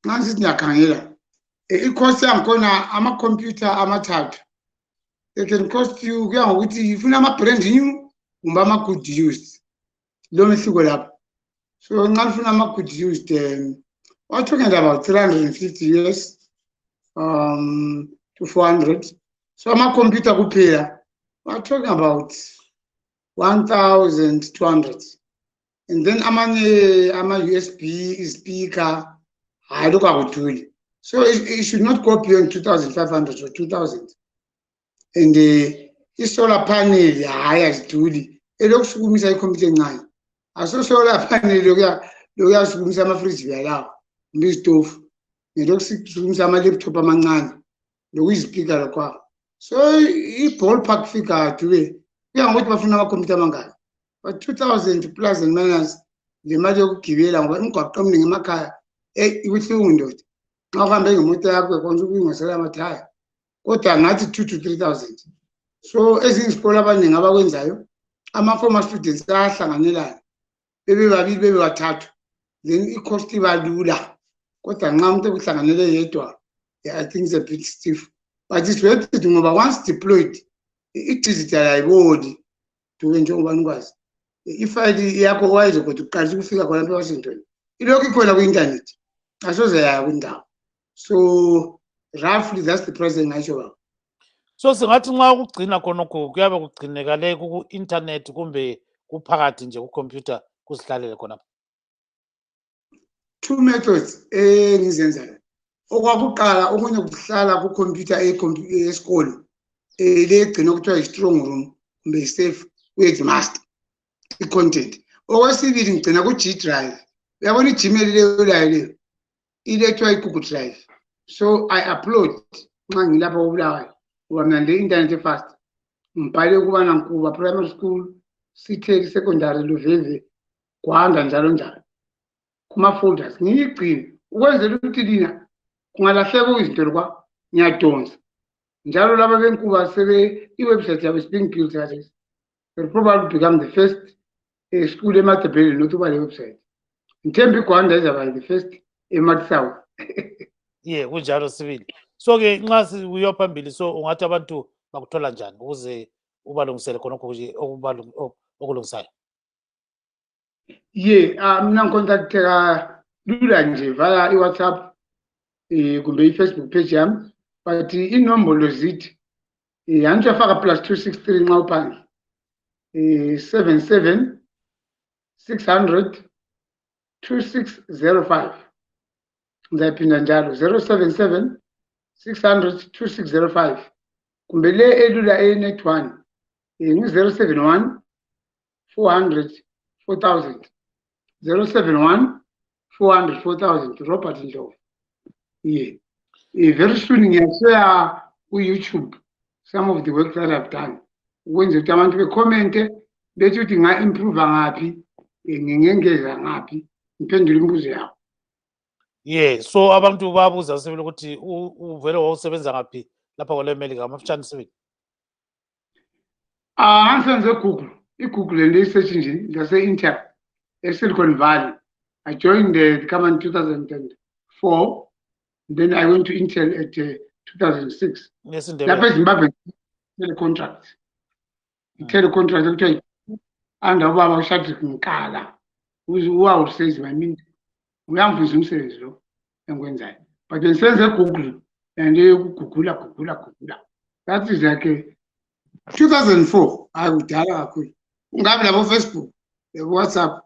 nxa sithi niyakhangela i-cost yangikhona ama-computer amathathu. They can cost you kuya ngokuthi ifuna ama-brand new kumbe ama-good used. Lo mehluko lapho. So nxa lifuna ama-good used, we're talking about 350 years to 400. So ama-computer kuphela, we're talking about 1,200. And then ama-USB speaker, hayi lokhu akuduli. So it should not go beyond 2,500 or 2,000. And i-solar panel hayi aziduli. Elokusukumisa ikhompyutha encane. Aso-solar panel lokuyasukumisa ama-fridge yalawo, kumbe izitofu. Nelokusukumisa ama-laptop amancane, lokuyizipika lokho. So i-ballpark figure kuya ngokuthi bafuna amakhompyutha amangaki. But 2,000 plus and minus le mali yokugibela ngoba imigwaqo eminingi emakhaya ibuhlungu ndoda. Nxa uhambe ngemoto yakho konke ukuyingasela amathaya. Kodwa ngathi 2 to 3,000. So ezinye izikole abaningi abakwenzayo, ama-former students ayahlanganelana. Bebe babili bebe bathathu. Then i-cost iba lula. Kodwa nxa umuntu ekuhlanganele yedwa, I think it's a bit stiff. But it's worth it ngoba once deployed, i-digital ayibodi. Duke njengoba nikwazi. Ifile yakho wayizokuthi uqalisa ukufika khona lapha eWashington. Ilokhu ikhona ku-internet. Asoze yaya kwindawo. So roughly that's the price engasho baba. So singathi nxa ukugcina khonokho kuyabe kugcinekale ku-internet kumbe kuphakathi nje ku-computer kuzihlalele khonapho. Two methods engizenzayo. Okwakuqala okunye kuhlala ku-computer esikolo. Le egcina okuthiwa i-strong room kumbe i-safe ku-headmaster i-content. Okwesibili ngigcina ku-G drive. Uyabona i-Gmail leyo leyo ilethwa i-Google Drive. So I upload nxa ngilapha koBulawayo ngoba mina le-internet efast. Ngibhale ukubana Nkuba primary school, Sitheli secondary, Luveve, Gwanda njalo njalo. Kuma-folders ngiyigcine ukwenzela ukuthi lina kungalahleka izinto lokwa ngiyadonsa. Njalo laba beNkuba i-website yabo is being built at this. They'll probably become the first school eMatabele not uba le website. Ngithemba iGwanda izaba the first eMatsau. Yeah, kunjalo sibili. So ke nxa uyo phambili so ungathi abantu bakuthola njani ukuze ubalungisele khonokho nje okulungisayo? Yeah, mina ngikontakteka lula nje via iWhatsApp kumbe iFacebook page yami, but inombolo zithi angiyafaka +263 nxa uphansi 77 600 2605. Ngizayiphinda njalo 077 600 2605. Kumbe le elula enet 1 ngu-071 400 4,000. 071 400 4,000. Robert Ndlovu. Yeah. Very soon ngiyashare ku-YouTube some of the work that I've done. Ukwenza ukuthi abantu becommente bethi ukuthi nga-improve ngaphi, ngingengeza ngaphi, ngiphendule imibuzo yabo. Yeah, so abantu babuza sibili ukuthi uvele wawusebenza ngaphi lapha kweleMelika amafutshane sibili. Angisenze Google. I-Google and search engine ngase-Intel eSilicon Valley. I joined the company in 2004. Then I went to Intel at 2006. Yes, Lapha eZimbabwe telecontract. I-telecontract ekuthiwa under ubaba uShadrack Nkala. Says my mean. Uyamvuza umsebenzi lo engwenzayo. But ngisenze Google and Google. That is like 2004. Akudala kakhulu. Ungabi labo Facebook, WhatsApp.